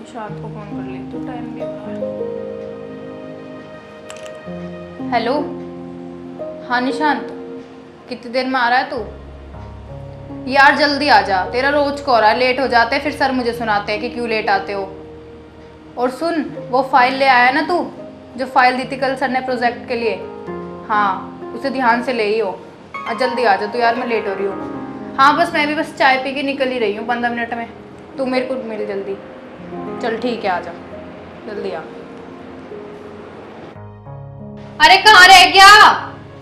निशांत को फोन कर लेती हूँ, टाइम भी हो रहा है। हेलो, हाँ निशांत, कितनी देर में आ रहा है तू? यार जल्दी आ जा, तेरा रोज को हो रहा है, लेट हो जाते हैं फिर सर मुझे सुनाते हैं कि क्यों लेट आते हो। और सुन, वो फाइल ले आया ना तू, जो फाइल दी थी कल सर ने प्रोजेक्ट के लिए, हाँ उसे ध्यान से ले ही हो। जल्दी आ जा तू यार, मैं लेट हो रही हूँ। हाँ बस मैं भी बस चाय पी के निकल ही रही हूँ 15 मिनट में, तू मेरे को मिल जल्दी। चल ठीक है, आ जा जल्दी आ। अरे कहाँ रह गया?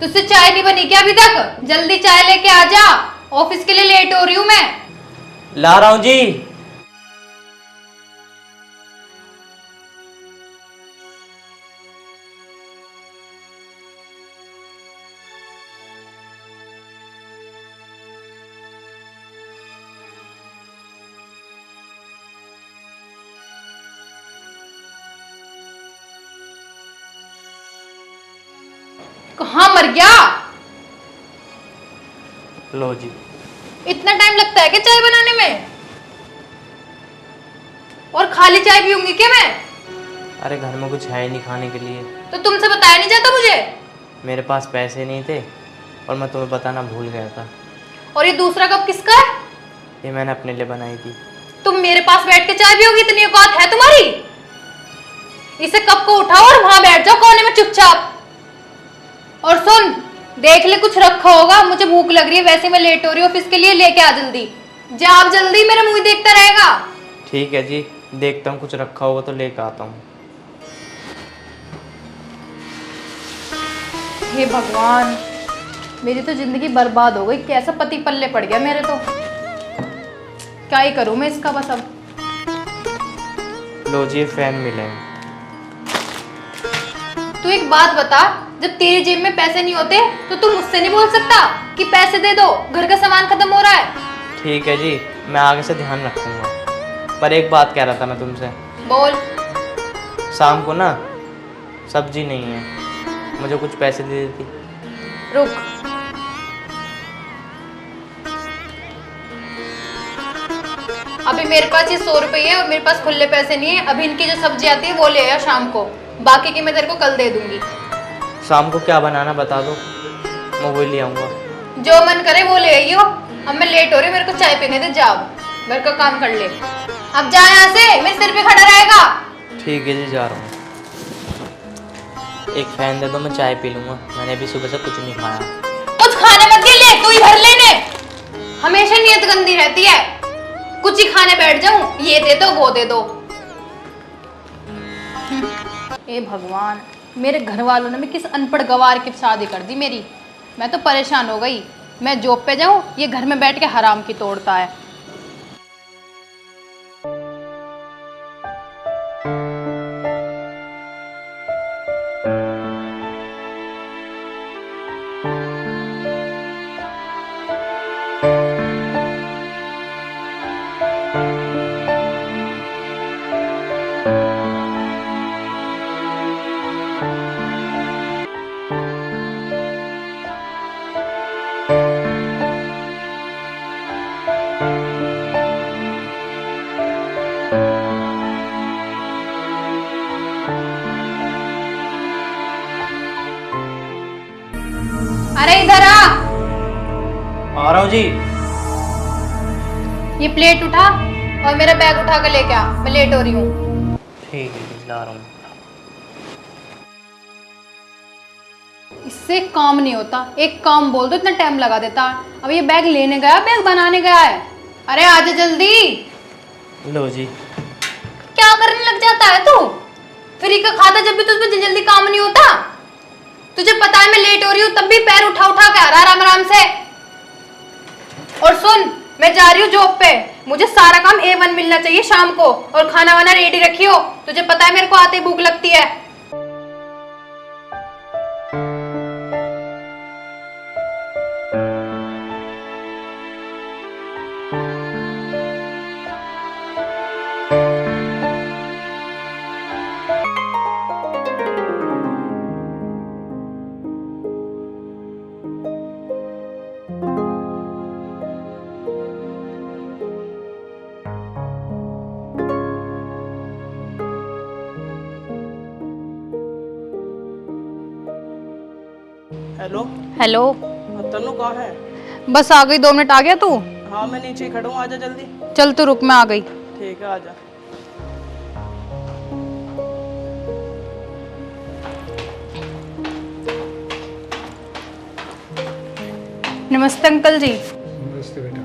तुझसे चाय नहीं बनी क्या अभी तक? जल्दी चाय लेके आ जा, ऑफिस के लिए लेट हो रही हूँ मैं। ला रहा हूँ जी। कहाँ मर गया? लो जी। इतना टाइम लगता है क्या चाय बनाने में? और खाली चाय पीऊंगी क्या मैं? अरे घर में कुछ है ही नहीं खाने के लिए। तो तुमसे बताया नहीं जाता मुझे? मेरे पास पैसे नहीं थे और मैं तुम्हें बताना भूल गया था। और ये दूसरा कप किसका है? ये मैंने अपने लिए बनाई थी। तुम मेरे पास बैठ के चाय पियोगी, इतनी औकात है तुम्हारी? इसे कप को उठाओ और वहां बैठ जाओ कोने में चुपचाप। और सुन, देख ले कुछ रखा होगा, मुझे भूख लग रही है, वैसे मैं लेट हो रही हूँ ऑफिस के लिए, लेके आ जल्दी। जा आप जल्दी, मेरा मुंह देखता रहेगा। ठीक है जी, देखता हूँ कुछ रखा होगा तो लेकर आता हूँ। हे भगवान, मेरी तो जिंदगी बर्बाद हो गई, कैसा पति पल्ले पड़ गया मेरे तो। क्या ही करूं मैं इसका बस अब। लो जी, फैन मिले। तू एक बात बता, जब तेरी जेब में पैसे नहीं होते तो तू मुझसे नहीं बोल सकता कि पैसे दे दो, घर का सामान खत्म हो रहा है। ठीक है जी, मैं आगे से ध्यान रखूँगा। पर एक बात कह रहा था मैं तुमसे। बोल। शाम को ना सब्जी नहीं है, मुझे कुछ पैसे दे देती। रुक, अभी मेरे पास ये 100 रुपये है और मेरे पास खुले पैसे नहीं है। अभी इनकी जो सब्जी आती है वो ले आया शाम को, बाकी की मैं तेरे को कल दे दूंगी। शाम को क्या बनाना बता दो, मैं वही ले आऊँगा। जो मन करे वो ले आइयो। अब मैं लेट हो रही, मेरे को चाय पीने दे, जा घर का काम कर ले। अब जा यहाँ से, मेरे सिर पे खड़ा रहेगा। ठीक है जी, जा रहा हूँ। एक फैन दे दो, मैं चाय पी लूँगा, मैंने अभी सुबह से कुछ नहीं खाया। कुछ खाने मत दे, ले तू ही भर लेने। हमेशा नीयत गंदी रहती है, कुछ ही खाने बैठ जाऊं, ये दे दो वो दे दो। ए भगवान, मेरे घर वालों ने किस अनपढ़ गवार की शादी कर दी मेरी। मैं तो परेशान हो गई। मैं जॉब पे जाऊं, ये घर में बैठ के हराम की तोड़ता है। अरे इधर आ रहा हूँ जी। ये प्लेट उठा और मेरा बैग उठा कर लेके आ, मैं लेट हो रही हूँ। ठीक है जी, ला रहा हूँ। इससे काम नहीं होता, एक काम बोल दो इतना टाइम लगा देता। अब ये बैग लेने गया, बैग बनाने गया है। अरे आजा जल्दी। लो जी। क्या करने लग जाता है तू? फ्री का खाता जब भी तुझ पे जल्दी काम नहीं होता। तुझे पता है मैं लेट हो रही हूँ, तब भी पैर उठा उठा के आ रहा आराम आराम से। और सुन, मैं जा रही हूँ जॉब पे, मुझे सारा काम A1 मिलना चाहिए शाम को, और खाना वाना रेडी रखियो। तुझे पता है मेरे को आते ही भूख लगती है। हेलो। हेलो। तन्नू कहाँ है? बस आ गई, 2 मिनट। आ गया तू? हाँ मैं नीचे ही खड़ा हूँ, आजा जल्दी। चल तू रुक, मैं आ गई। ठीक है आजा। नमस्ते अंकल जी। नमस्ते बेटा।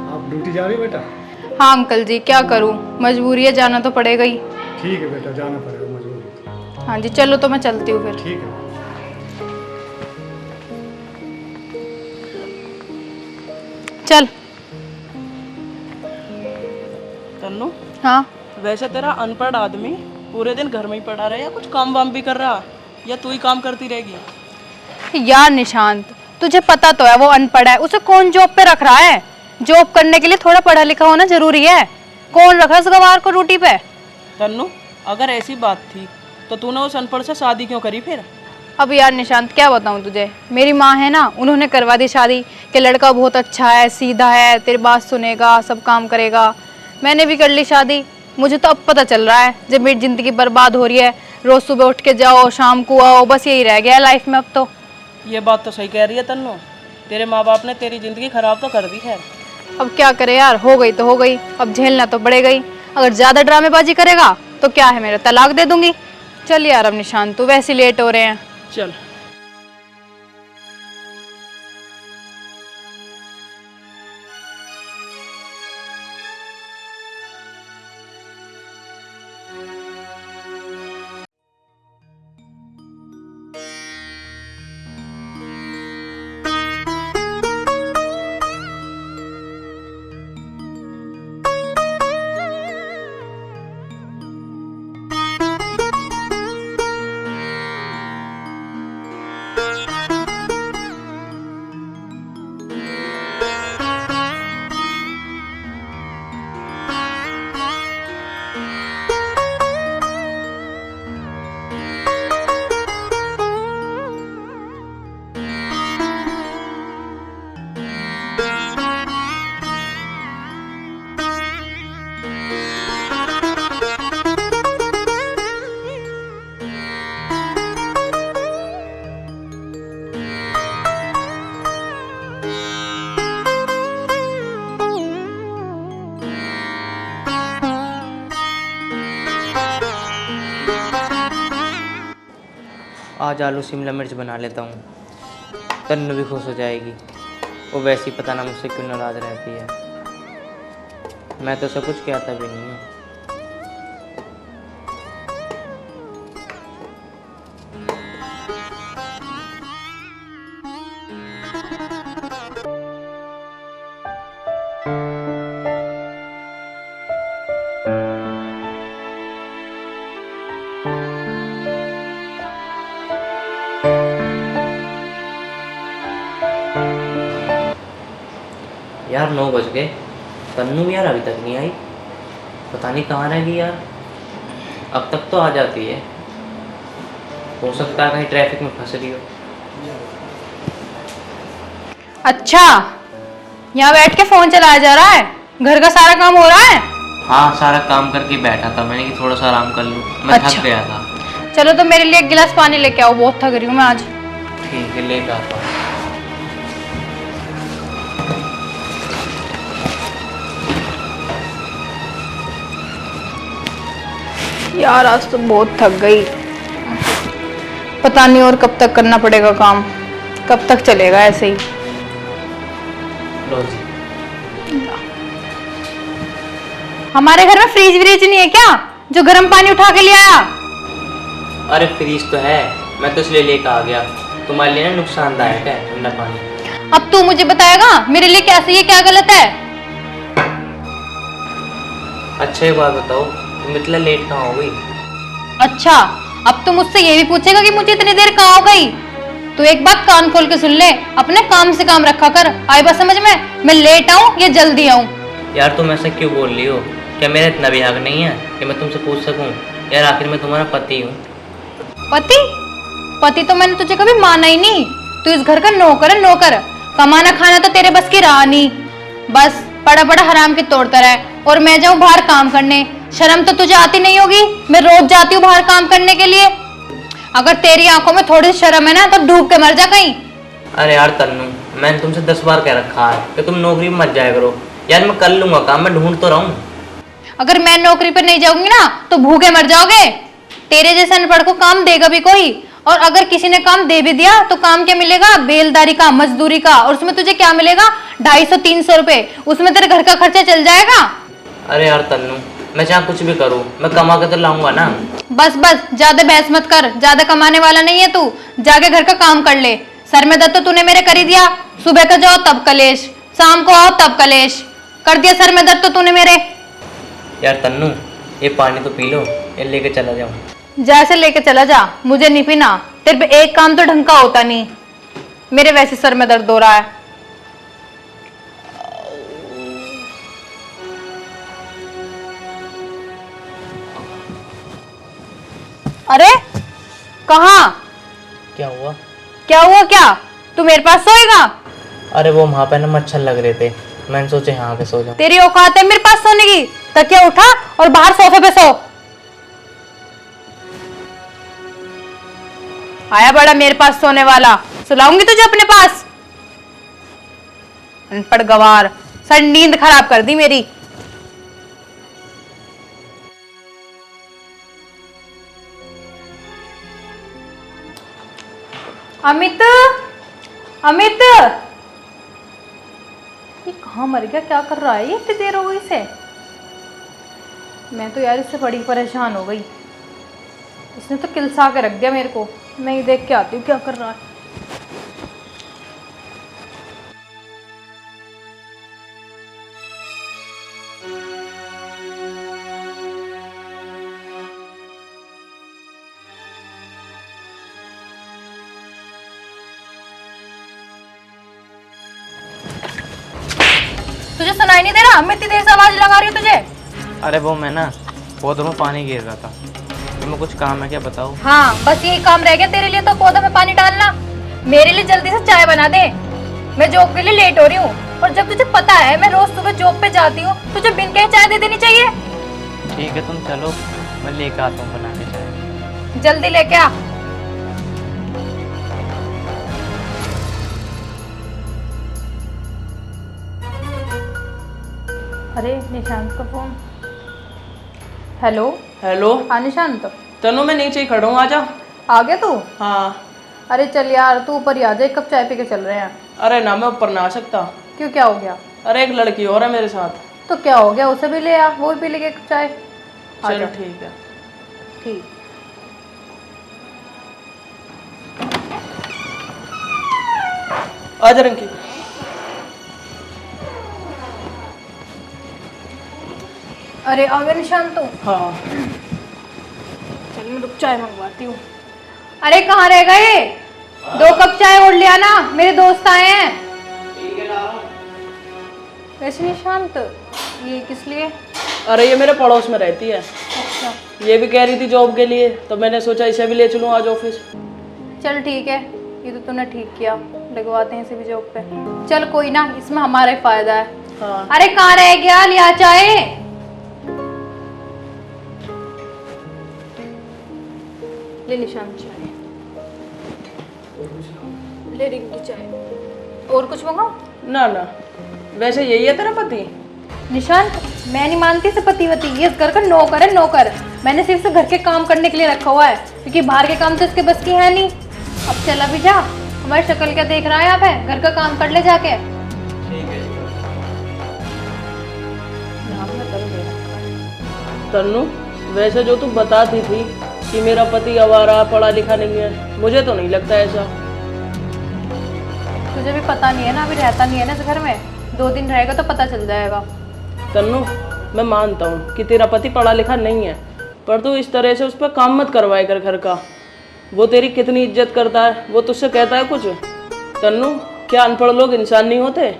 आप ड्यूटी जा रही हो बेटा? हाँ अंकल जी, क्या करूँ, मजबूरी है, जाना तो पड़ेगा ही। ठीक है बेटा, जाना पड़ेगा, मजबूरी। हाँ जी चलो, तो मैं चलती हूँ फिर। ठीक है। चल। तन्नू, हाँ। वैसे तेरा अनपढ़ आदमी पूरे दिन घर में ही पड़ा रहे या कुछ काम वाम भी कर रहा, या तू ही काम करती रहेगी? यार निशांत, तुझे पता तो है वो अनपढ़ है, उसे कौन जॉब पे रख रहा है? जॉब करने के लिए थोड़ा पढ़ा लिखा होना जरूरी है। कौन रखा इस गवार को ड्यूटी पे? तन्नू, अगर ऐसी बात थी तो तूने उस अनपढ़ से शादी क्यों करी फिर? अब यार निशांत क्या बताऊं तुझे, मेरी माँ है ना, उन्होंने करवा दी शादी कि लड़का बहुत अच्छा है, सीधा है, तेरी बात सुनेगा, सब काम करेगा। मैंने भी कर ली शादी। मुझे तो अब पता चल रहा है जब मेरी जिंदगी बर्बाद हो रही है, रोज सुबह उठ के जाओ शाम को आओ, बस यही रह गया है लाइफ में अब तो। ये बात तो सही कह रही है तन्नू, तेरे माँ बाप ने तेरी जिंदगी खराब तो कर दी है। अब क्या करे यार, हो गई तो हो गई, अब झेलना तो पड़ेगा ही। अगर ज्यादा ड्रामेबाजी करेगा तो क्या है, मेरा तलाक दे दूंगी। चल यार अब निशांत, तू वैसे लेट हो रहे हैं। चल। आज आलू शिमला मिर्च बना लेता हूँ, तन्नू भी खुश हो जाएगी। वो वैसे ही पता ना मुझसे क्यों नाराज़ रहती है। मैं तो सब कुछ कहता भी नहीं हूँ। यार 9 बज गए, तन्नू यार अभी तक नहीं आई। पता नहीं कहाँ रह गई यार। अब तक तो आ जाती है, हो सकता है कहीं ट्रैफिक में फंस रही हो। अच्छा, यहाँ बैठ के फोन चलाया जा रहा है? घर का सारा काम हो रहा है? हाँ सारा काम करके बैठा था मैंने कि थोड़ा सा आराम कर लूँ, मैं अच्छा। थक गया था। चलो तो मेरे लिए 1 गिलास पानी लेके आओ, बहुत थक रही हूँ मैं आज। ठीक है लेकर आता हूँ। यार आज तो बहुत थक गई, पता नहीं और कब तक करना पड़ेगा काम, कब तक चलेगा ऐसे ही। लो जी। हमारे घर में फ्रिज व्रिज नहीं है क्या, जो गर्म पानी उठा के ले आया? अरे फ्रीज तो है, मैं तो इसलिए लेकर आ गया। तुम्हारे लिए ना नुकसानदायक है ठंडा पानी। अब तू मुझे बताएगा मेरे लिए क्या सही है क्या गलत है? अच्छा एक बात बताओ, तुम इतना लेट कहाँ हो गई? अच्छा, अब तू मुझसे ये भी पूछेगा कि मुझे इतनी देर कहाँ हो गई? तू एक बात कान खोल के सुन ले, अपने काम से काम रखा कर। आई बात समझ में, मैं लेट आऊं या जल्दी आऊं? यार तुम ऐसा क्यों बोल रही हो? क्या मेरा इतना भी हक नहीं है कि मैं तुमसे पूछ सकूं? यार आखिर मैं तुम्हारा पति हूँ। पति? पति तो मैंने तुझे कभी माना ही नहीं। तू इस घर का नौकर है, नौकर। कमाना खाना तो तेरे बस की रहा नहीं, बस पड़ा पड़ा हराम की तोड़ता रहे। और मैं जाऊं बाहर काम करने, शर्म तो तुझे आती नहीं होगी? मैं रोज जाती हूँ बाहर काम करने के लिए। अगर तेरी आंखों में थोड़ी सी शर्म है ना तो डूब के मर जा कहीं। अरे यार तन्नू, मैंने तुमसे 10 बार कह रखा है कि तुम नौकरी में मत जाया करो। यार मैं कर लूंगा काम, मैं ढूंढ तो रहा हूँ। अगर मैं नौकरी पर नहीं जाऊंगी ना तो भूखे मर जाओगे। तेरे जैसे अनपढ़ को काम देगा भी कोई? और अगर किसी ने काम दे भी दिया तो काम क्या मिलेगा? बेलदारी का, मजदूरी का। और उसमें तुझे क्या मिलेगा? 250-300 रुपए। उसमें तेरे घर का खर्चा चल जाएगा। अरे यार तन्नू, मैं चाहे कुछ भी करूँ, मैं कमा के तो लाऊंगा ना। बस बस, ज्यादा बहस मत कर। ज्यादा कमाने वाला नहीं है तू। जाके घर का काम कर ले। सर में दर्द तो तूने मेरे कर ही दिया। सुबह का जाओ तब कलेश, शाम को आओ तब कलेश। कर दिया सर में दर्द तो तूने मेरे। यार तन्नू, ये पानी तो पी लो, ये लेके चला जाओ। जैसे लेके चला जा, मुझे नहीं पीना। तेरे पे एक काम तो ढंग का होता नहीं। मेरे वैसे सर में दर्द हो रहा है। अरे कहाँ? क्या हुआ? क्या हुआ क्या? तू मेरे पास सोएगा? अरे वो वहाँ पे ना मच्छर लग रहे थे, मैंने सोचे यहाँ आके सो जाऊं। तेरी औकात है मेरे पास सोने की? तकिया उठा और बाहर सोफे पे सो। आया बड़ा मेरे पास सोने वाला। सुलाऊंगी तुझे अपने पास। अनपढ़ गवार, सर नींद खराब कर दी मेरी। अमित, अमित, ये कहाँ मर गया? क्या कर रहा है ये? इतनी देर हो गई इसे। मैं तो यार इससे बड़ी परेशान हो गई। इसने तो किलसा के रख दिया मेरे को। मैं ही देख के आती हूँ क्या कर रहा है। तुझे सुनाई नहीं दे रहा? मैं इतनी देर से आवाज लगा रही हूँ तुझे। अरे वो मैं ना पौधों में पानी गिर रहा था। तुम्हें कुछ काम है क्या, बताओ? हाँ, बस यही काम रह गया तेरे लिए तो, पौधों में पानी डालना। मेरे लिए जल्दी से चाय बना दे, मैं जॉब के लिए लेट हो रही हूँ। और जब तुझे पता है मैं रोज सुबह जॉब पे जाती हूँ, तुझे बिन कहे चाय दे देनी चाहिए। ठीक है तुम चलो, मैं लेकर आता हूँ बना के चाय। जल्दी लेके आ। अरे निशांत का फोन। हेलो। हेलो। हाँ निशांत। तनु मैं नीचे ही खड़ा हूँ, आजा। आ गया तू? हाँ। अरे चल यार, तू ऊपर ही आ जा, एक कप चाय पी के चल रहे हैं। अरे ना, मैं ऊपर ना आ सकता। क्यों, क्या हो गया? अरे एक लड़की और है मेरे साथ। तो क्या हो गया, उसे भी ले आ, वो भी पी लेके एक चाय। चलो ठीक है। ठीक। आजा रंकी। अरे आ गया निशांत तू? हाँ। चल मैं रुक, चाय मंगवाती हूँ। अरे कहाँ रह गए? 2 कप चाय और लिया ना, मेरे दोस्त आए हैं। वैसे निशांत, ये किस लिए? अरे ये मेरे पड़ोस में रहती है। अच्छा। ये भी कह रही थी जॉब के लिए, तो मैंने सोचा इसे भी ले चलूँ आज ऑफिस। चल ठीक है, ये तो तूने ठीक किया, लगवाते हैं इसे भी जॉब पे। चल कोई ना, इसमें हमारा ही फायदा है। हाँ। अरे कहाँ रह गया? लिया चाय। ले निशांत चाय, ले रिंकी चाय। और कुछ मंगाओ? ना ना, वैसे यही है तेरा पति? निशांत, मैं नहीं मानती इसे पतिवती। ये इस घर का नौकर है, नौकर। मैंने सिर्फ इसे घर के काम करने के लिए रखा हुआ है, क्योंकि बाहर के काम तो इसके बस की है नहीं। अब चला भी जा, हमारी शक्ल क्या देख रहा है यहाँ पे? घर का काम कर ले जाके। ठीक है। तन्नू, वैसे जो तू बताती थी कि मेरा पति आवारा, पढ़ा लिखा नहीं है, मुझे तो नहीं लगता ऐसा। तुझे भी पता नहीं है ना, अभी रहता नहीं है ना इस घर में। 2 दिन रहेगा तो पता चल जाएगा। तन्नू, मैं मानता हूँ कि तेरा पति पढ़ा लिखा नहीं है, पर तू इस तरह से उस पर काम मत करवाए कर घर का। वो तेरी कितनी इज्जत करता है, वो तुझसे कहता है कुछ? तन्नू, क्या अनपढ़ लोग इंसान नहीं होते?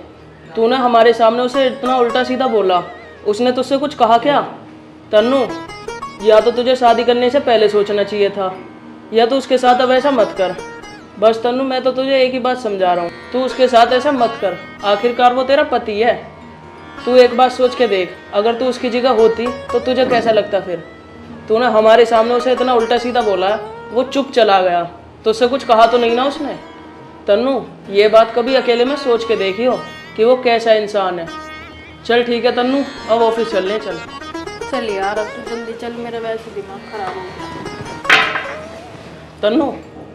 तूने हमारे सामने उसे इतना उल्टा सीधा बोला, उसने तुझसे कुछ कहा क्या? तन्नू, या तो तुझे शादी करने से पहले सोचना चाहिए था, या तो उसके साथ अब ऐसा मत कर। बस तन्नू, मैं तो तुझे एक ही बात समझा रहा हूँ, तू उसके साथ ऐसा मत कर। आखिरकार वो तेरा पति है। तू एक बात सोच के देख, अगर तू उसकी जगह होती तो तुझे कैसा लगता फिर? तूने हमारे सामने उसे इतना उल्टा सीधा बोला है, वो चुप चला गया, तो उससे कुछ कहा तो नहीं ना उसने? तन्नू, ये बात कभी अकेले में सोच के देखियो कि वो कैसा इंसान है। चल ठीक है तन्नू, अब ऑफिस चलने चल। चल यार अब तो जल्दी चल, मेरा वैसे दिमाग खराब हो गया। तन्नू,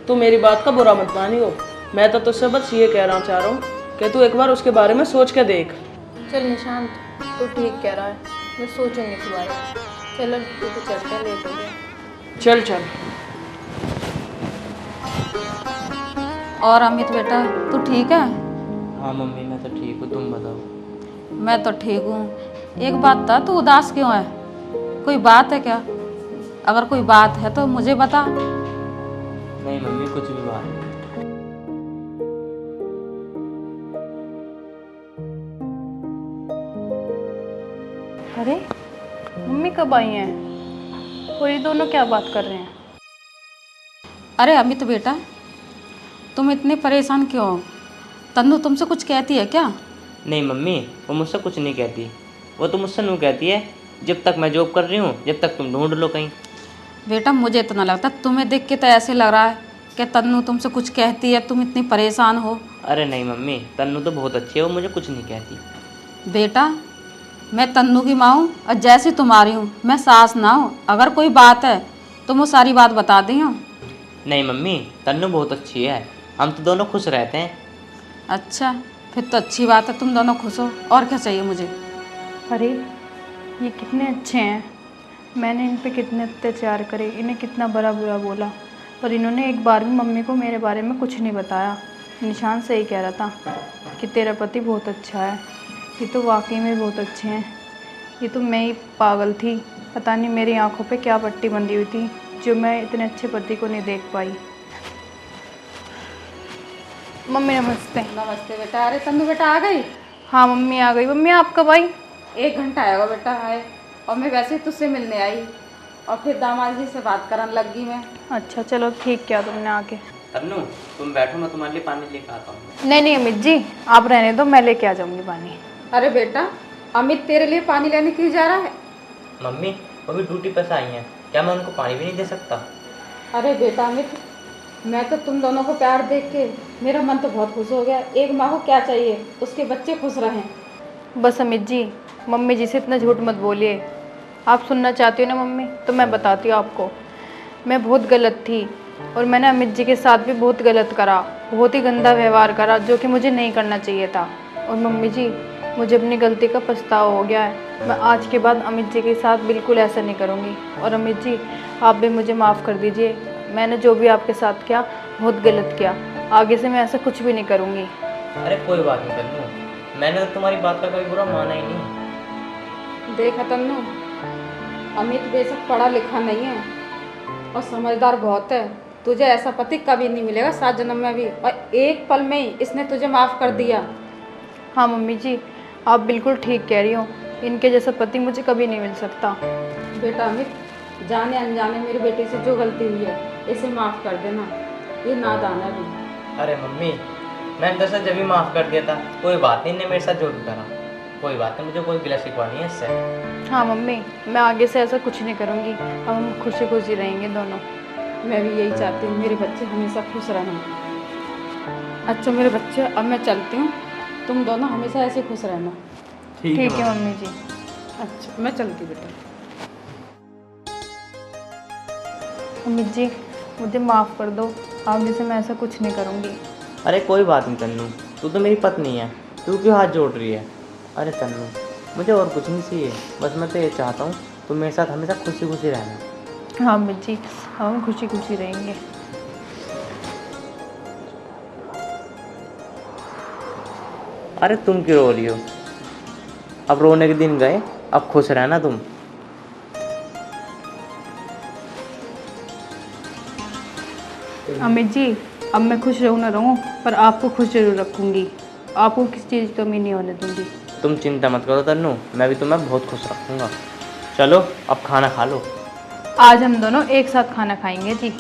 तू मेरी बात का बुरा मत मानियो। मैं तो तुझसे बस ये कहना चाह रहा हूँ कि तू एक बार उसके बारे में सोच के देख। चल निशांत, तू ठीक कह रहा है, मैं सोचूंगी इस बारे में। चल अब तू तो चलते हैं, लेट हो गया। चल चल। और अमित बेटा, तू ठीक है? हाँ मम्मी, मैं तो ठीक हूँ, तुम बताओ। मैं तो ठीक हूँ। एक बात था, तू उदास क्यों है? कोई बात है क्या? अगर कोई बात है तो मुझे बता। नहीं मम्मी, कुछ भी बात नहीं। अरे मम्मी कब आई हैं और ये दोनों क्या बात कर रहे हैं? अरे अमित बेटा, तुम इतने परेशान क्यों हो? तन्नू तुमसे कुछ कहती है क्या? नहीं मम्मी, वो मुझसे कुछ नहीं कहती। वो तो मुझसे यूँ कहती है, जब तक मैं जॉब कर रही हूँ, जब तक तुम ढूंढ लो कहीं। बेटा मुझे इतना लगता, तुम्हें देख के तो ऐसे लग रहा है कि तन्नू तुमसे कुछ कहती है, तुम इतनी परेशान हो। अरे नहीं मम्मी, तन्नू तो बहुत अच्छी है, वो मुझे कुछ नहीं कहती। बेटा, मैं तन्नू की माँ हूँ और जैसी तुम्हारी हूँ, मैं सास ना हूँ। अगर कोई बात है तो वो सारी बात बता दी हूँ। नहीं मम्मी, तन्नू बहुत अच्छी है, हम तो दोनों खुश रहते हैं। अच्छा, फिर तो अच्छी बात है, तुम दोनों खुश हो। और क्या चाहिए मुझे? अरे ये कितने अच्छे हैं, मैंने इन पे कितने अत्याचार करे, इन्हें कितना बड़ा बुरा बोला, पर इन्होंने एक बार भी मम्मी को मेरे बारे में कुछ नहीं बताया। निशान सही कह रहा था कि तेरा पति बहुत अच्छा है। ये तो वाकई में बहुत अच्छे हैं। ये तो मैं ही पागल थी, पता नहीं मेरी आंखों पे क्या पट्टी बंधी हुई थी जो मैं इतने अच्छे पति को नहीं देख पाई। मम्मी नमस्ते। नमस्ते बेटा। अरे तन्नू बेटा आ गई? हाँ मम्मी आ गई। मम्मी आप कब आई? 1 घंटा आएगा बेटा आए। और मैं वैसे ही तुझसे मिलने आई और फिर दामाद जी से बात करने लग गई मैं। अच्छा चलो ठीक किया तुमने आके। तन्नू तुम बैठो, मैं तुम्हारे लिए पानी लेकर आता हूँ। नहीं नहीं अमित जी, आप रहने दो, मैं लेके आ जाऊंगी पानी। अरे बेटा, अमित तेरे लिए पानी लेने क्यों जा रहा है? मम्मी, वो भी ड्यूटी पर से आई हैं, क्या मैं उनको पानी भी नहीं दे सकता? अरे बेटा अमित, मैं तो तुम दोनों को प्यार देख के मेरा मन तो बहुत खुश हो गया। एक माँ को क्या चाहिए, उसके बच्चे खुश रहें। बस अमित जी, मम्मी जी से इतना झूठ मत बोलिए। आप सुनना चाहती हो ना मम्मी, तो मैं बताती हूँ आपको। मैं बहुत गलत थी और मैंने अमित जी के साथ भी बहुत गलत करा, बहुत ही गंदा व्यवहार करा जो कि मुझे नहीं करना चाहिए था। और मम्मी जी, मुझे अपनी गलती का पछतावा हो गया है। मैं आज के बाद अमित जी के साथ बिल्कुल ऐसा नहीं करूँगी। और अमित जी, आप भी मुझे माफ़ कर दीजिए, मैंने जो भी आपके साथ किया बहुत गलत किया। आगे से मैं ऐसा कुछ भी नहीं करूँगी। अरे कोई बात नहीं तन्नू, मैंने तो तुम्हारी बात का कभी बुरा माना ही नहीं। देखा तन्नू, अमित बेशक पढ़ा लिखा नहीं है और समझदार बहुत है। तुझे ऐसा पति कभी नहीं मिलेगा 7 जन्म में भी, और एक पल में ही इसने तुझे माफ़ कर दिया। हाँ मम्मी जी, आप बिल्कुल ठीक कह रही हो, इनके जैसा पति मुझे कभी नहीं मिल सकता। बेटा अमित, जाने अनजाने मेरी बेटी से जो गलती हुई है इसे माफ़ कर देना, ये नादान है भी। अरे मम्मी, मैंने दरअसल जब भी माफ़ कर दिया था, कोई बात नहीं, इन्हें मेरे साथ जो भी करा, कोई बात नहीं, मुझे कोई गिला शिकवा नहीं है इससे। हाँ मम्मी, मैं आगे से ऐसा कुछ नहीं करूँगी। अब हम खुशी खुशी रहेंगे दोनों। मैं भी यही चाहती हूँ, मेरे बच्चे हमेशा खुश रहें। अच्छा मेरे बच्चे, अब मैं चलती हूँ, तुम दोनों हमेशा ऐसे खुश रहना। ठीक है मम्मी जी। अच्छा मैं चलती बेटा। अमित जी, मुझे माफ़ कर दो, आगे से मैं ऐसा कुछ नहीं करूँगी। अरे कोई बात नहीं तन्नू, तू तो मेरी पत्नी है, तू क्यों हाथ जोड़ रही है? अरे तन्नू, मुझे और कुछ नहीं चाहिए, बस मैं तो ये चाहता हूँ तुम मेरे साथ हमेशा खुशी खुशी रहना। हाँ अमित जी, हम खुशी खुशी रहेंगे। अरे तुम क्यों रो रही हो? अब रोने के दिन गए, अब खुश रहना तुम। अमित जी, अब मैं खुश रहूँ ना रहूँ, पर आपको खुश जरूर रखूँगी। आपको किसी चीज़ की कमी नहीं होने दूँगी। तुम चिंता मत करो तन्नू, मैं भी तुम्हें बहुत खुश रखूँगा। चलो अब खाना खा लो। आज हम दोनों एक साथ खाना खाएंगे जी।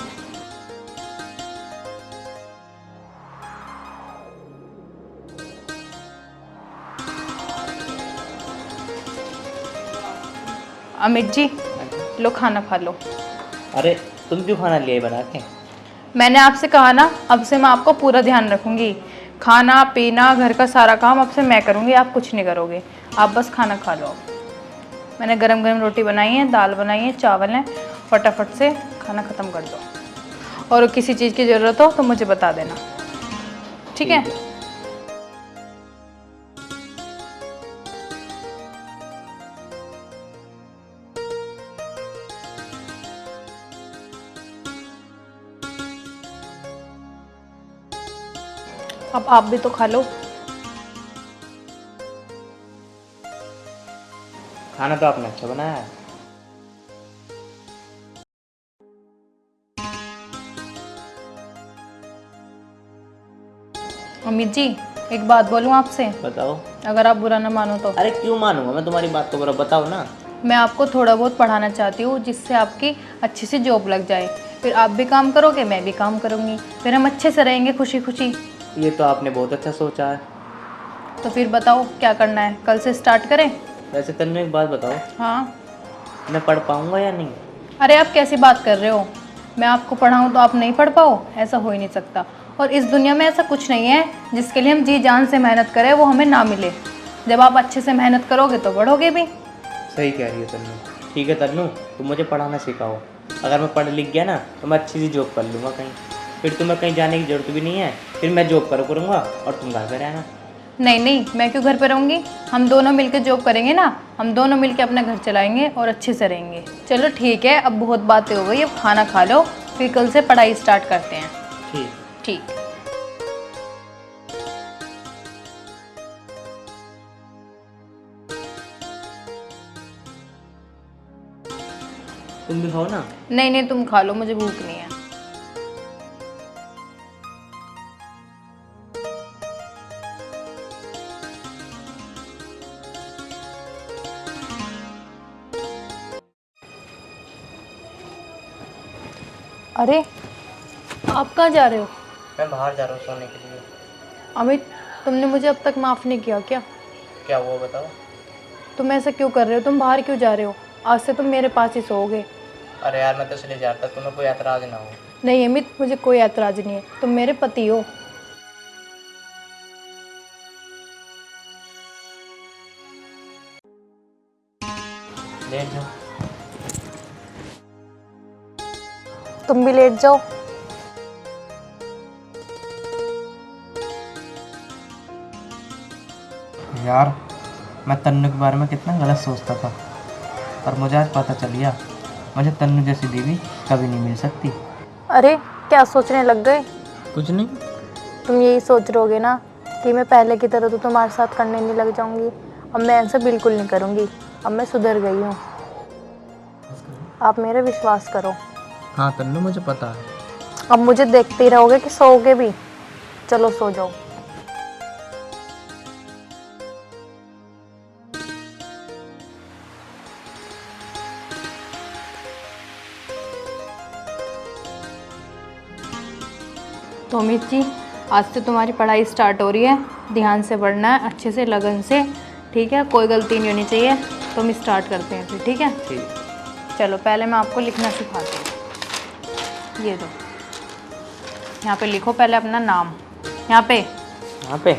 अमित जी, लो खाना खा लो। अरे तुम क्यों खाना लिए बना के? मैंने आपसे कहा ना, अब से मैं आपको पूरा ध्यान रखूंगी। खाना पीना घर का सारा काम अब से मैं करूंगी, आप कुछ नहीं करोगे। आप बस खाना खा लो। मैंने गरम गरम रोटी बनाई है, दाल बनाई है, चावल हैं, फटाफट से खाना ख़त्म कर दो। और किसी चीज़ की ज़रूरत हो तो मुझे बता देना, ठीक है? अब आप भी तो खा लो। खाना तो आपने अच्छा बनाया है। अमित जी, एक बात बोलूँ आपसे, बताओ। अगर आप बुरा ना मानो तो। अरे क्यों मानूंगा मैं तुम्हारी बात को, बुरा बताओ ना। मैं आपको थोड़ा बहुत पढ़ाना चाहती हूँ, जिससे आपकी अच्छी सी जॉब लग जाए। फिर आप भी काम करोगे, मैं भी काम करूँगी, फिर हम अच्छे से रहेंगे खुशी खुशी। ये तो आपने बहुत अच्छा सोचा है। तो फिर बताओ क्या करना है, कल से स्टार्ट करें? वैसे तन्नू एक बात बताओ, हाँ। मैं पढ़ पाऊंगा या नहीं? अरे आप कैसी बात कर रहे हो? मैं आपको पढ़ाऊँ तो आप नहीं पढ़ पाओ? ऐसा हो ही नहीं सकता। और इस दुनिया में ऐसा कुछ नहीं है जिसके लिए हम जी जान से मेहनत करें वो हमें ना मिले। जब आप अच्छे से मेहनत करोगे तो बढ़ोगे भी। सही कह रही हो तन्नू। ठीक है तन्नू, तुम मुझे पढ़ाना सिखाओ। अगर मैं पढ़ लिख गया ना तो मैं अच्छी सी जॉब कर लूँगा कहीं, फिर तुम्हें कहीं जाने की ज़रूरत भी नहीं है। फिर मैं जॉब करूँगा और तुम घर पर रहना। नहीं नहीं, मैं क्यों घर पे रहूँगी? हम दोनों मिलकर जॉब करेंगे ना, हम दोनों मिलकर अपना घर चलाएंगे और अच्छे से रहेंगे। चलो ठीक है, अब बहुत बातें हो गई, अब खाना खा लो, फिर कल से पढ़ाई स्टार्ट करते हैं। ठीक। ठीक। तुम भी खाओ ना। नहीं नहीं, तुम खा लो, मुझे भूख नहीं है। अरे आप कहाँ जा रहे हो? मैं बाहर जा रहा हूँ सोने के लिए। अमित, तुमने मुझे अब तक माफ़ नहीं किया क्या? क्या हुआ बताओ? तुम ऐसा क्यों कर रहे हो? तुम बाहर क्यों जा रहे हो? आज से तुम मेरे पास ही सोओगे। अरे यार मैं तो इसलिए जा रहा था, तुम्हें कोई एतराज़ ना हो। नहीं अमित, मुझे कोई ऐतराज़ नहीं है, तुम मेरे पति हो। लेट जाओ। तुम भी लेट जाओ। यार मैं तन्नू के बारे में कितना गलत सोचता था, पर मुझे आज पता चल गया मुझे तन्नू जैसी बीवी कभी नहीं मिल सकती। अरे क्या सोचने लग गए? कुछ नहीं। तुम यही सोच रहोगे ना कि मैं पहले की तरह तो तुम्हारे साथ करने नहीं लग जाऊंगी। अब मैं ऐसा बिल्कुल नहीं करूंगी, अब मैं सुधर गई हूँ। आप मेरे विश्वास करो। हाँ तन्नू मुझे पता है। अब मुझे देखते ही रहोगे कि सोओगे भी? चलो सो जाओ। तो अमित जी, आज से तुम्हारी पढ़ाई स्टार्ट हो रही है, ध्यान से पढ़ना है, अच्छे से लगन से, ठीक है? कोई गलती नहीं होनी चाहिए। तो हम स्टार्ट करते हैं फिर, ठीक है? ठीक। चलो पहले मैं आपको लिखना सिखाती हूँ। ये दो, यहाँ पे लिखो पहले अपना नाम, यहाँ पे। यहाँ पे?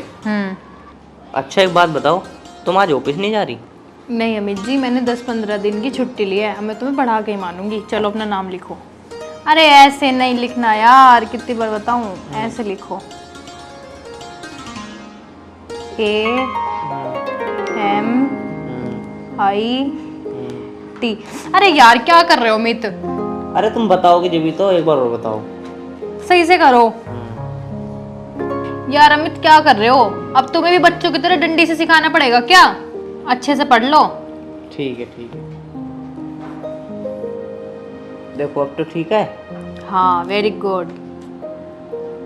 अच्छा एक बात बताओ, तुम आज ऑफिस नहीं जा रही? नहीं अमित जी, मैंने 10-15 दिन की छुट्टी ली है, अब मैं तुम्हें पढ़ा के ही मानूंगी। चलो अपना नाम लिखो। अरे ऐसे नहीं लिखना यार, कितनी बार बताऊँ, ऐसे लिखो। AMIT। अरे यार क्या कर रहे हो अमित? अरे तुम बताओगे जब भी, तो एक बार और बताओ। सही से करो यार। अमित क्या कर रहे हो? अब तुम्हें भी बच्चों की तरह डंडी से सिखाना पड़ेगा क्या? अच्छे से पढ़ लो। ठीक है ठीक है। देखो अब तो ठीक है। हाँ वेरी गुड,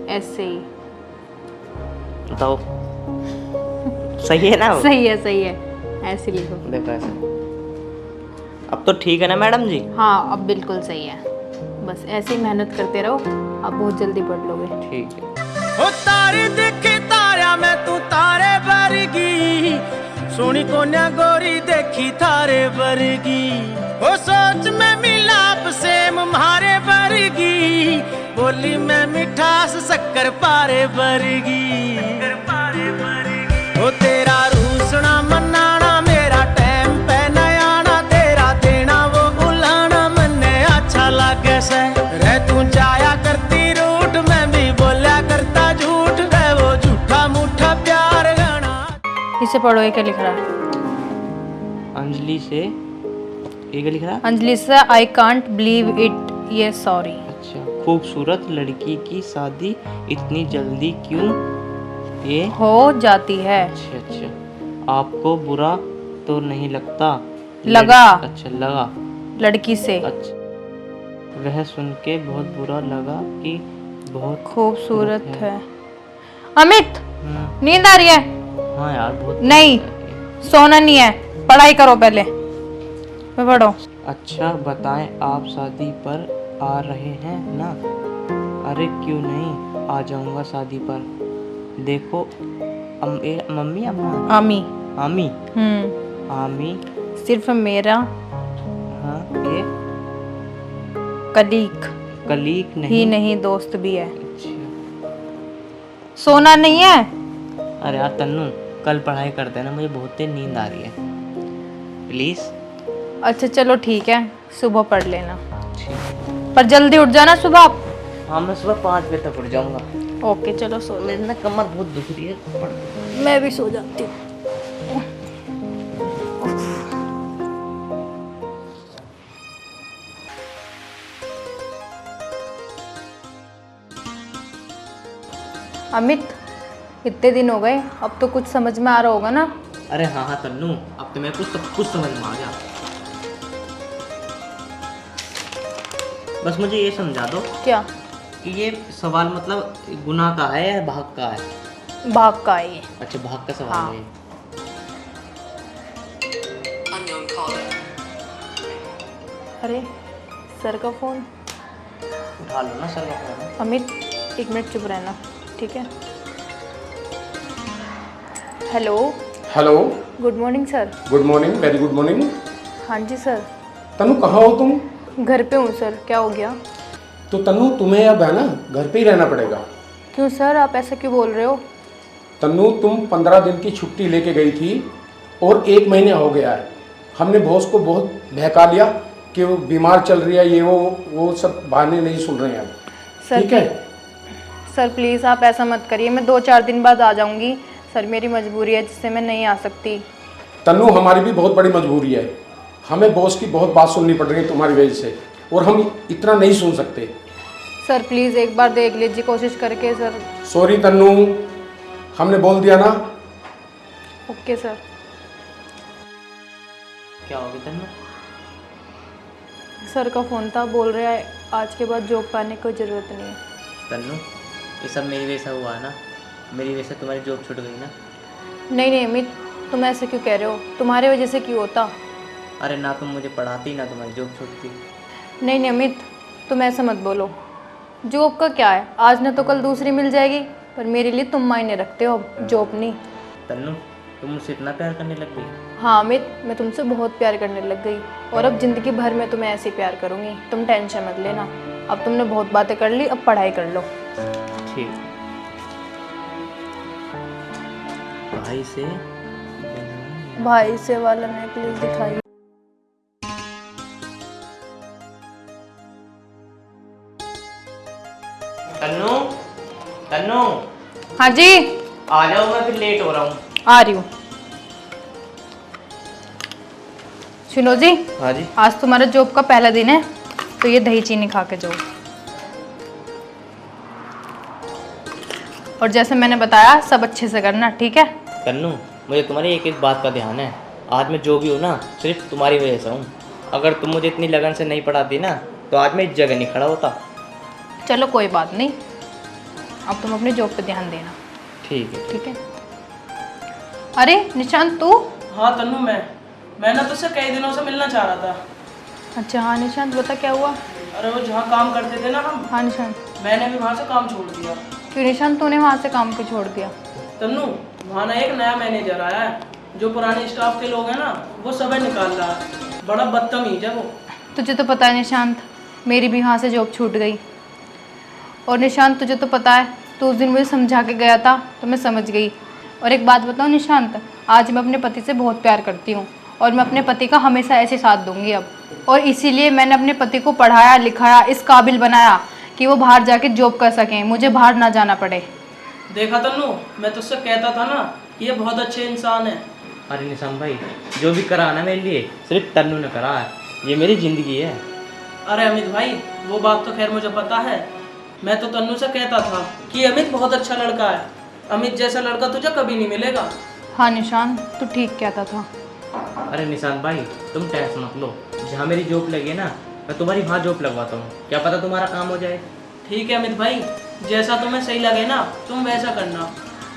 ऐसे ही। बताओ सही है ना? सही है, ऐसे लिखो। देखो ऐसे। अब तो ठीक है ना मैडम जी? हाँ अब बिल्कुल सही है, बस ऐसे ही मेहनत करते रहो, आप बहुत जल्दी पढ़ लोगे। ठीक है। ओ तारे देखे तारा मैं तू तारे वर्गी सोनी कोन्या गोरी देखी थारे वर्गी, ओ सोच में मिलाप सेम मारे वर्गी, बोली में मिठास शक्कर पारे वर्गी। ओ तेरा रूसना मनाना मेरा टाइम पे नयाना, तेरा देना वो बुलाना मन्ने अच्छा लागे से। रे तू जाया करती रूट मैं भी बोला करता झूठ, है वो झूठा मूठा प्यार गाना। इसे पढ़ो, ये क्या लिख रहा है? अंजलि से, ये क्या लिख रहा है? अंजलि से आई कांट बिलीव इट, ये सॉरी। अच्छा, खूबसूरत लड़की की शादी इतनी जल्दी क्यों ये हो जाती है। अच्छा अच्छा, आपको बुरा तो नहीं लगता? लगा। अच्छा लगा, लड़की से। अच्छा। वह सुन के बहुत बुरा लगा कि बहुत खूबसूरत है। अमित, हम्म, नींद आ रही है? हाँ यार बहुत। नहीं, सोना नहीं है, पढ़ाई करो पहले। मैं पढ़ो। अच्छा बताएं, आप शादी पर आ रहे हैं ना? अरे क्यों नहीं, आ जाऊंगा शादी पर। देखो मम्मी अम्मा आमी। आमी हम्म। आमी सिर्फ मेरा हाँ ये कलीग कलीग ही नहीं। नहीं, दोस्त भी है। अच्छा, सोना नहीं है? अरे यार तन्नू, कल पढ़ाई करते हैं ना, मुझे बहुत तेज नींद आ रही है, प्लीज। अच्छा चलो ठीक है, सुबह पढ़ लेना, पर जल्दी उठ जाना सुबह। हाँ मैं सुबह 5 बजे तक उठ जाऊंगा। ओके चलो सो। मेरी ना कमर बहुत दुख रही है। मैं भी सो जाती हूँ। अमित, कितने दिन हो गए, अब तो कुछ समझ में आ रहा होगा ना? अरे हाँ हाँ तन्नू, अब तो मेरे को सब कुछ समझ में आ गया। बस मुझे ये समझा दो क्या? कि ये सवाल मतलब गुनाह का है या भाग का है? भाग का है ये। अच्छा भाग का सवाल हाँ। है ये। अरे सर का फोन। उठा लो ना सर का फोन। अमित 1 मिनट चुप रहना, ठीक है? Hello. Hello, good morning sir. Good morning, very good morning. हाँ जी सर। तनु कहाँ हो तुम? घर पे हूँ सर, क्या हो गया? तो तनु तुम्हें अब है ना घर पे ही रहना पड़ेगा। क्यों सर, आप ऐसा क्यों बोल रहे हो? तनु तुम 15 दिन की छुट्टी लेके गई थी और 1 महीने हो गया है। हमने बॉस को बहुत बहका लिया कि वो बीमार चल रही है, ये वो सब बहाने नहीं सुन रहे हैं अब। सर ठीक है? सर प्लीज़ आप ऐसा मत करिए, मैं 2-4 दिन बाद आ जाऊंगी। सर मेरी मजबूरी है जिससे मैं नहीं आ सकती। तनु हमारी भी बहुत बड़ी मजबूरी है, हमें बॉस की बहुत बात सुननी पड़ रही है तुम्हारी वजह से, और हम इतना नहीं सुन सकते। सर प्लीज़ एक बार देख लीजिए कोशिश करके सर। सॉरी तनु, हमने बोल दिया ना। Okay sir. क्या हो गया तन्नू? सर का फ़ोन था, बोल रहा है आज के बाद जॉब पाने की ज़रूरत नहीं है। तन्नू, ये सब मेरी वजह से हुआ है ना, मेरी वजह से तुम्हारी जॉब छूट गई ना। नहीं नहीं अमित, तुम ऐसे क्यों कह रहे हो? तुम्हारे वजह से क्यों होता? अरे ना तुम मुझे पढ़ाती ना तुम्हारी जॉब छूटती। नहीं नहीं अमित, तुम ऐसा मत बोलो। जॉब का क्या है, आज ना तो कल दूसरी मिल जाएगी, पर मेरे लिए तुम मायने रखते हो, जॉब नहीं। तन्नू तुम मुझसे इतना प्यार करने लग गई? हाँ अमित, मैं तुमसे बहुत प्यार करने लग गई, और अब ज़िंदगी भर में तुम्हें ऐसे ही प्यार करूँगी, तुम टेंशन मत लेना। अब तुमने बहुत बातें कर ली, अब पढ़ाई कर लो। ठीक। भाई से वाला नेकलेस दिखाइए। तन्नू, तन्नू हाँ जी आ जाओ, मैं फिर लेट हो रहा हूँ। आ रही हूँ। सुनो जी, हाँ जी। आज तुम्हारा जॉब का पहला दिन है, तो ये दही चीनी खा के जाओ। और जैसे मैंने बताया सब अच्छे से करना, ठीक है? तन्नू मुझे तुम्हारी एक एक बात का ध्यान है, आज मैं जो भी हूँ ना सिर्फ तुम्हारी वजह से हूँ। अगर तुम मुझे इतनी लगन से नहीं पढ़ाती ना तो आज मैं इस जगह नहीं खड़ा होता। चलो कोई बात नहीं, अब तुम अपनी जॉब पे ध्यान देना, ठीक है। ठीक है? अरे निशांत तू? हाँ तन्नू, मैं ना तुझसे कई दिनों से मिलना चाह रहा था। अच्छा हाँ निशांत, बता क्या हुआ? अरे वो जहाँ काम करते थे ना हम, हाँ निशांत। मैंने भी वहाँ से काम छोड़ दिया। क्यों निशांत, तूने वहाँ से काम क्यों छोड़ दिया? तन्नू वहाँ ना एक नया मैनेजर आया है, जो पुराने स्टाफ के लोग हैं ना, वो सब निकाल रहा है। बड़ा बदतमीज है वो। तुझे तो पता है निशांत, मेरी भी यहाँ से जॉब छूट गई। और निशांत तुझे तो पता है, तो उस दिन मुझे समझा के गया था तो मैं समझ गई। और एक बात बताऊँ निशांत, आज मैं अपने पति से बहुत प्यार करती हूँ और मैं अपने पति का हमेशा ऐसे साथ दूंगी अब। और इसीलिए मैंने अपने पति को पढ़ाया लिखाया, इस काबिल बनाया कि वो बाहर जाके जॉब कर सकें, मुझे बाहर ना जाना पड़े। देखा तन्नू, मैं तुझसे कहता था ना कि ये बहुत अच्छे इंसान है। अरे निशांत भाई, जो भी करा ना मेरे लिए सिर्फ तन्नू ने करा है, ये मेरी ज़िंदगी है। अरे अमित भाई, वो बात तो खैर मुझे पता है। मैं तो तन्नू से कहता था कि अमित बहुत अच्छा लड़का है, अमित जैसा लड़का तुझे कभी नहीं मिलेगा। हाँ निशांत, तू ठीक कहता था। अरे निशांत भाई, तुम टेंशन मत लो, जहाँ मेरी जॉब लगी है ना, मैं तुम्हारी वहाँ जॉब लगवाता हूँ, क्या पता तुम्हारा काम हो जाए। ठीक है अमित भाई, जैसा तुम्हें सही लगे ना तुम वैसा करना।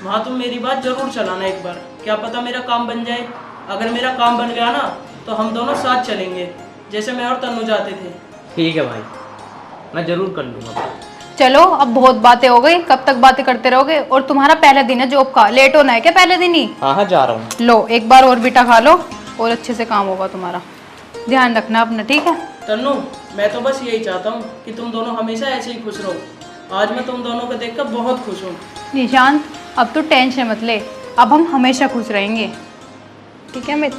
वहाँ तुम मेरी बात जरूर चलाना एक बार, क्या पता मेरा काम बन जाए। अगर मेरा काम बन गया ना तो हम दोनों साथ चलेंगे, जैसे मैं और तन्नू जाते थे। ठीक है भाई, मैं ज़रूर कर लूँगा। चलो अब बहुत बातें हो गई, कब तक बातें करते रहोगे। और तुम्हारा पहला दिन है जॉब का, लेट होना है क्या पहले दिन ही? हाँ हाँ, जा रहा हूँ। लो एक बार और बीटा खा लो और अच्छे से काम होगा तुम्हारा। ध्यान रखना अपना, ठीक है? तन्नू, मैं तो बस यही चाहता हूँ कि तुम दोनों हमेशा ऐसे ही खुश रहो। आज मैं तुम दोनों को देखकर बहुत खुश हूँ। निशांत अब तो टेंशन मत ले, अब हम हमेशा खुश रहेंगे, ठीक है अमित?